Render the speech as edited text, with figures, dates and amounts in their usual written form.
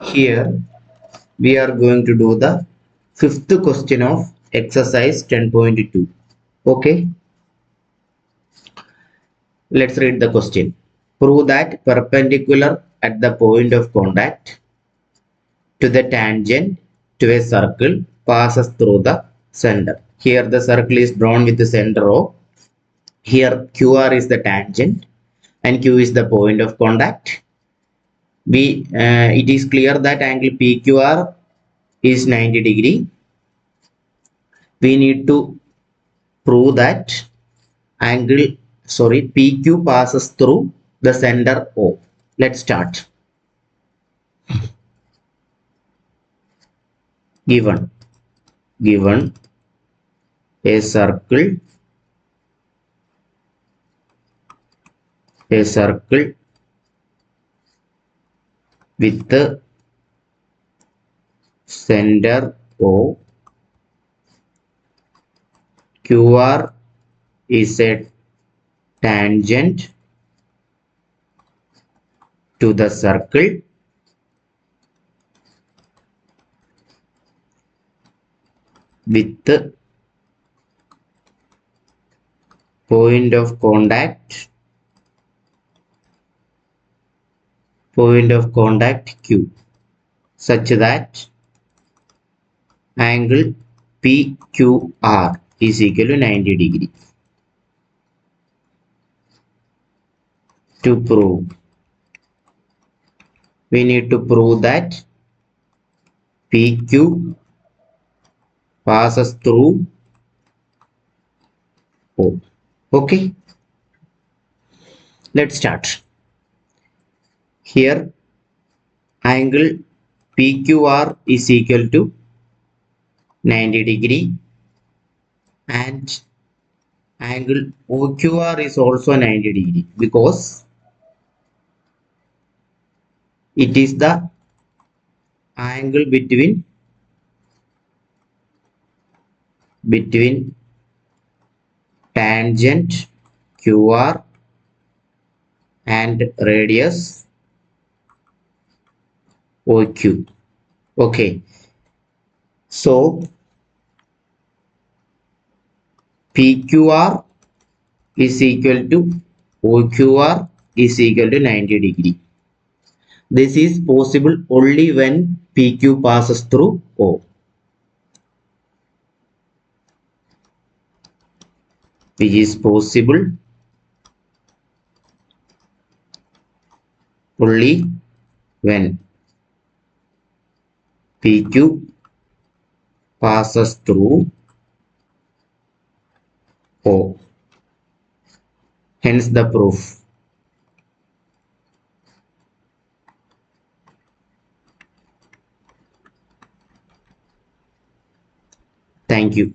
Here we are going to do the fifth question of exercise 10.2. Okay, let's read the question. Prove that perpendicular at the point of contact to the tangent to a circle passes through the center. Here the circle is drawn with the center O. Here QR is the tangent and Q is the point of contact. It is clear that angle PQR is 90 degree. We need to prove that angle PQ passes through the center O. Let's start. Given a circle with the center O, QR is a tangent to the circle with the point of contact Q, such that angle PQR is equal to 90 degree. To prove, we need to prove that PQ passes through O. Okay, let's start. Here angle PQR is equal to 90 degree and angle OQR is also 90 degree because it is the angle between tangent QR and radius OQ. Okay, so PQR is equal to OQR is equal to 90 degree. This is possible only when PQ passes through O. Which is possible only when PQ passes through O. Hence the proof. Thank you.